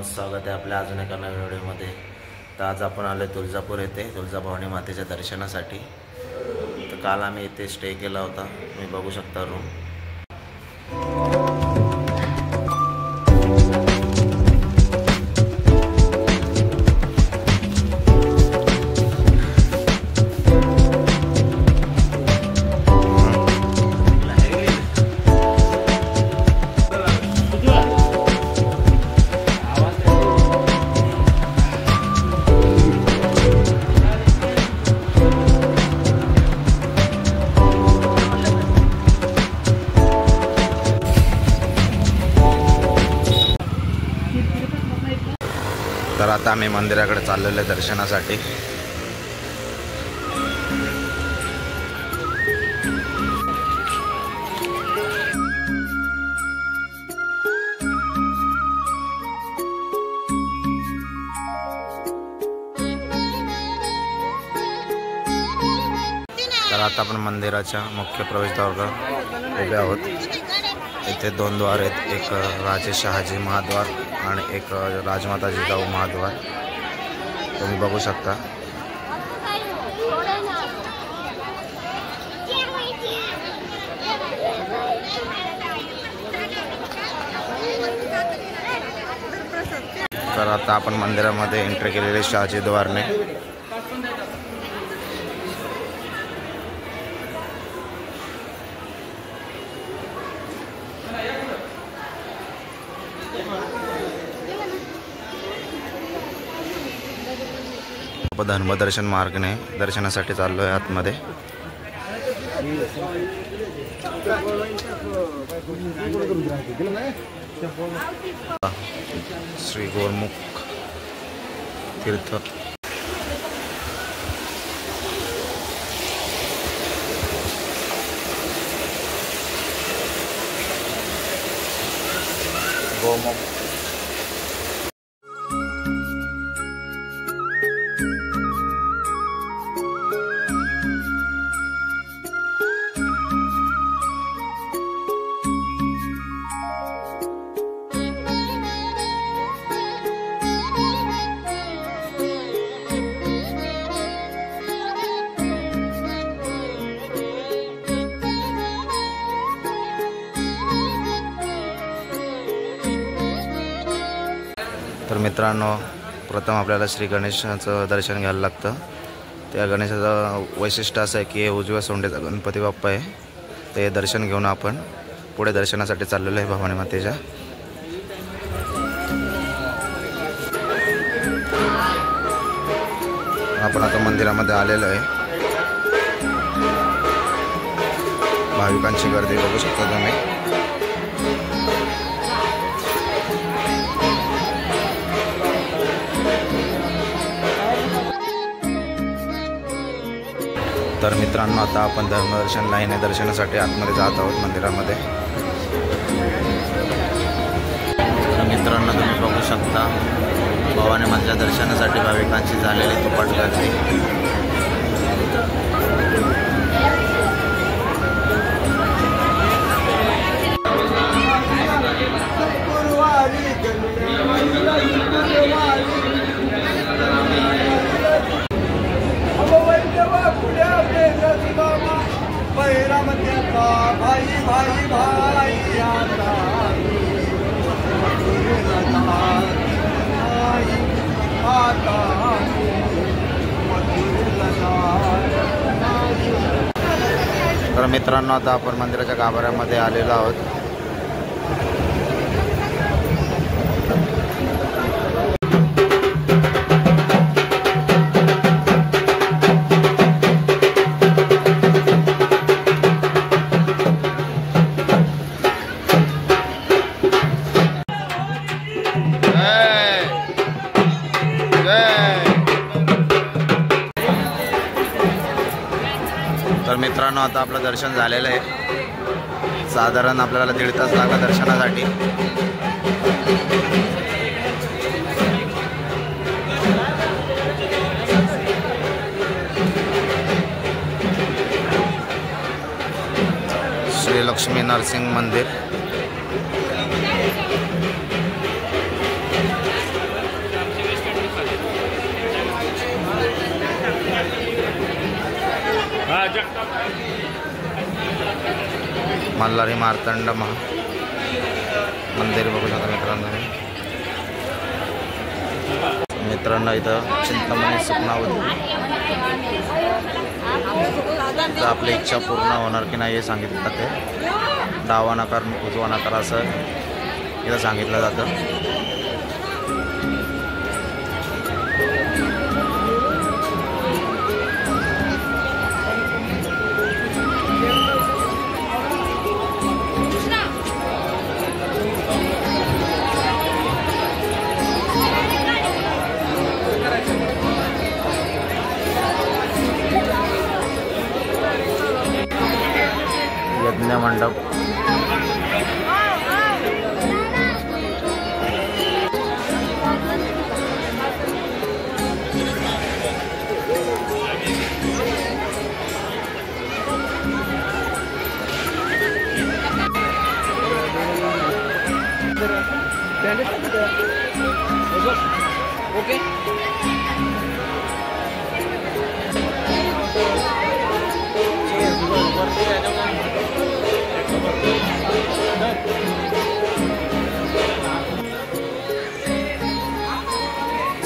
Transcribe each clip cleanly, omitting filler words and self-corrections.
मित्रांनो, स्वागत आहे आपल्या अजून एका नव्या व्हिडिओमध्ये। तर आज आपण आलो तुळजापूर येथे तुळजाभवानी मातेच्या दर्शनासाठी। तर काल आम्ही इथे स्टे केला होता, तुम्ही बघू शकता रूम। तर आता आम्ही मंदिराकडे चाललेलो आहे दर्शनासाठी। तर आता आपण मंदिराच्या मुख्य प्रवेशद्वारावर उभे आहोत। इथे दोन द्वार आहेत, एक राजे शहाजी महाद्वार आणि एक राजमाता जिजाऊ महाद्वार, तुम्ही बघू शकता। तर आता आपण मंदिरामध्ये एंट्री केलेली शहाजी द्वारने। धर्मदर्शन मार्गाने दर्शनासाठी चाललो आहे आतमध्ये। श्री गोमुख तीर्थ। गोमुख तर मित्रांनो, प्रथम आपल्याला श्री गणेशाचं दर्शन घ्यायला लागतं। त्या गणेशाचं वैशिष्ट्य असं आहे की हे उजव्या सोंडेचा गणपती बाप्पा आहे। ते दर्शन घेऊन आपण पुढे दर्शनासाठी चाललेलो आहे भवानी मातेच्या। आपण आता मंदिरामध्ये आलेलो आहे। भाविकांची गर्दी बघू शकता तुम्ही। तर मित्रांनो, आता आपण धर्मदर्शन लाईन दर्शनासाठी आतमध्ये जात आहोत मंदिरामध्ये। तर मित्रांनो, तुम्ही बघू शकता भवानी मातेच्या दर्शनासाठी भाविकांची झालेली तुपाट गर्दी। तर मित्रांनो, आता आपण मंदिराच्या गाभाऱ्यामध्ये आलेलो आहोत। तर मित्रांनो, आता आपलं दर्शन झालेलं आहे। साधारण आपल्याला 1.5 तास लागला दर्शनासाठी। श्री लक्ष्मी नरसिंह मंदिर। मल्हारी मार्तंड मंदिर बघू शकता मित्रांनो इथं चिंतामणी स्वप्नावती तर आपली इच्छा पूर्ण होणार की नाही हे सांगितलं जाते। डावा नकार उजवा नकार असं इथं सांगितलं जातं। यज्ञ मंडप ओके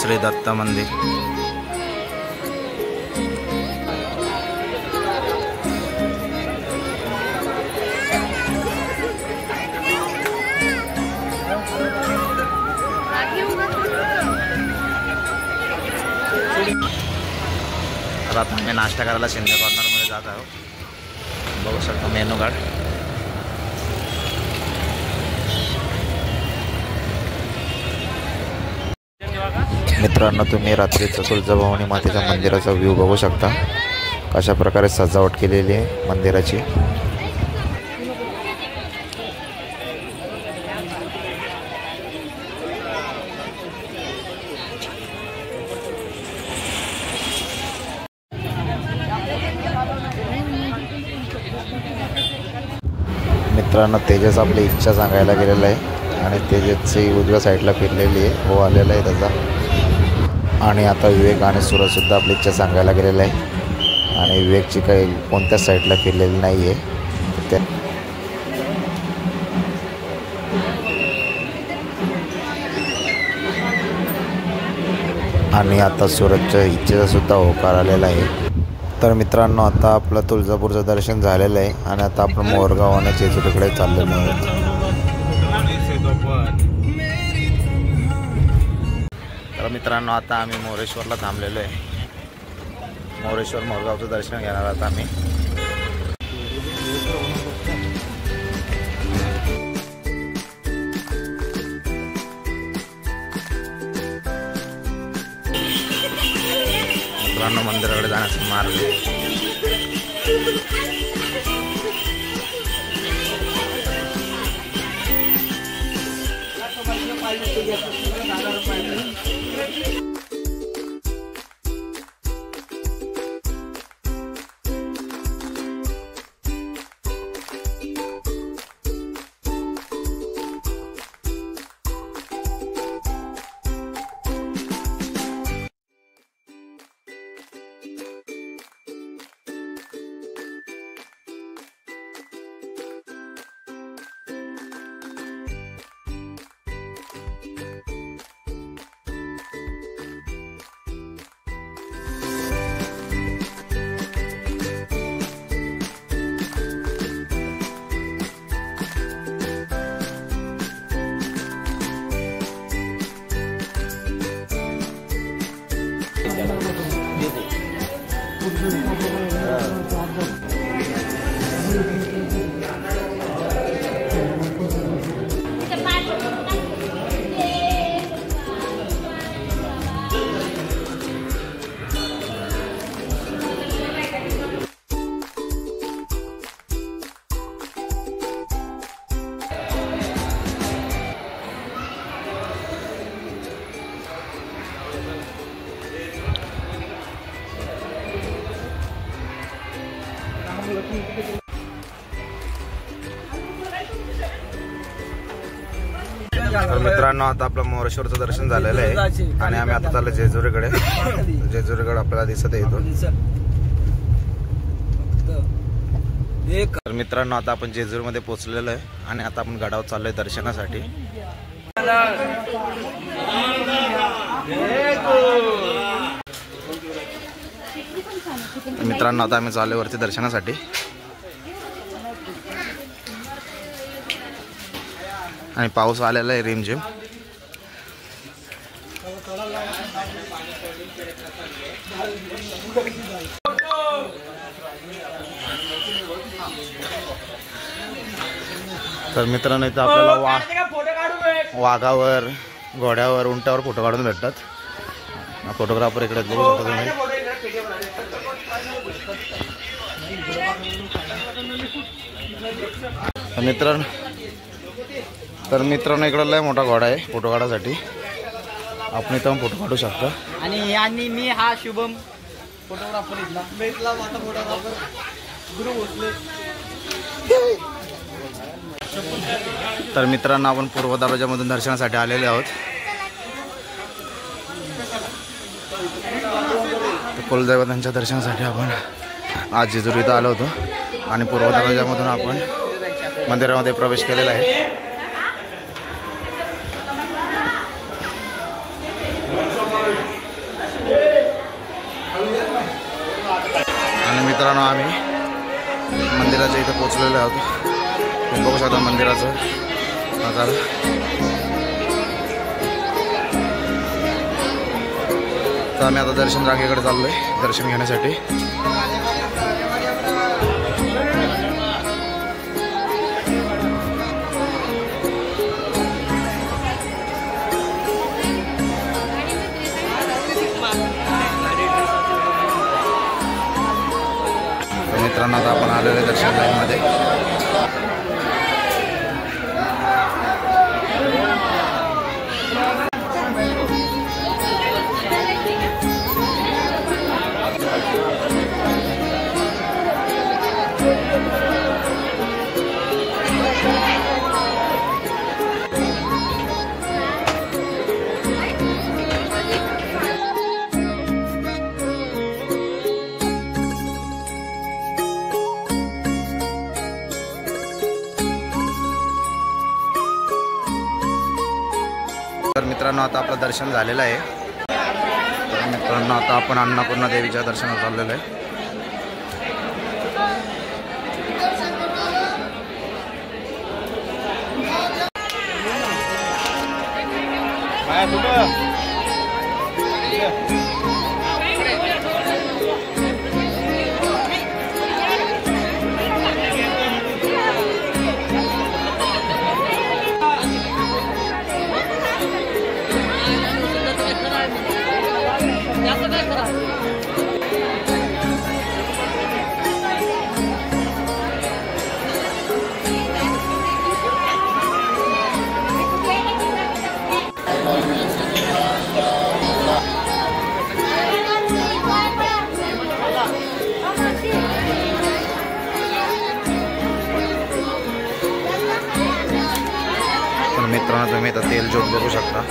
श्री दत्त मंदिर तर आता आम्ही नाश्ता करायला शिंदे कॉर्नरमध्ये जात आहोत। बघू शकता मेनू कार्ड। मित्रांनो तुम्ही रात्रीचं तुळजाभवानी मातेच्या मंदिराचा व्ह्यू बघू शकता, कशा प्रकारे सजावट केलेली आहे मंदिराची। मित्रांनो तेजस आपली इच्छा सांगायला गेलेला आहे आणि तेजसची उजव्या साईडला फिरलेली आहे, हो आलेला आहे त्याचा। आणि आता विवेक आणि सूरजसुद्धा आपली इच्छा सांगायला गेलेला आहे आणि विवेकची काही कोणत्याच साईडला फिरलेली नाही आहे त्या आणि आता सूरजच्या इच्छेचा सुद्धा होकार आलेला आहे। तर मित्रांनो आता आपलं तुळजापूरचं दर्शन झालेलं आहे आणि आता आपण मोरगाव आणि जेजुरीकडे चाललेलो आहोत। तर मित्रांनो आता आम्ही मोरेश्वरला थांबलेलो आहे। मोरगावचं दर्शन घेणार आहोत आम्ही। मित्रांनो मंदिराकडे जाण्याचा मार्ग तर मित्रांनो आता आपलं मोरेश्वरचं दर्शन झालेलं आहे आणि आम्ही आता चाललो जेजुरीकडे। जेजुरीकडे आपल्याला दिसत आहे इथून। तर मित्रांनो आता आपण जेजूरमध्ये पोहोचलेलो आहे आणि आता आपण गडावर चाललोय दर्शनासाठी. मित्रांनो आता आम्ही चाललोय वरती दर्शनासाठी. आणि पाऊस आलेला आहे रिमझिम. तर मित्रांनो इथं आपल्याला वाघावर, घोड्यावर, उंटावर फोटो काढून भेटतात. फोटोग्राफर इकडे बघू शकता तुम्ही. मित्रांनो इकडे लय मोठा घोडा आहे फोटो काढायसाठी. आपण इथं फोटो काढू शकता. आणि मी हा शुभम फोटोग्राफर इथला फोटोग्राफर गुरु भोसले. तर मित्रांनो आपण पूर्व दरवाजामधून दर्शनासाठी आलेले आहोत. कुलदैवतांच्या दर्शनासाठी आपण आज जेजूर इथं आलो होतो आणि पूर्व दरवाजामधून आपण मंदिरामध्ये प्रवेश केलेला आहे. आणि मित्रांनो आम्ही मंदिराच्या इथं पोहोचलेलो आहोत. तुम्ही बघू शकता मंदिराचं नजारा. तर आम्ही आता दर्शन रांगेकडे चाललोय दर्शन घेण्यासाठी. मित्रांनो आता आपण आलेलो आहे दर्शन लाईनमध्ये. तर मित्रांनो आता आपलं दर्शन झालेलं आहे. तर मित्रांनो आता आपण अन्नपूर्णा देवीच्या दर्शनाला चाललेलो आहे. मित्रांनो तुम्ही आता तेल जोत बघू शकता.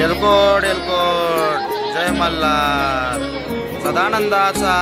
एलकोट एलकोट जय मल्हार सदानंदाचा.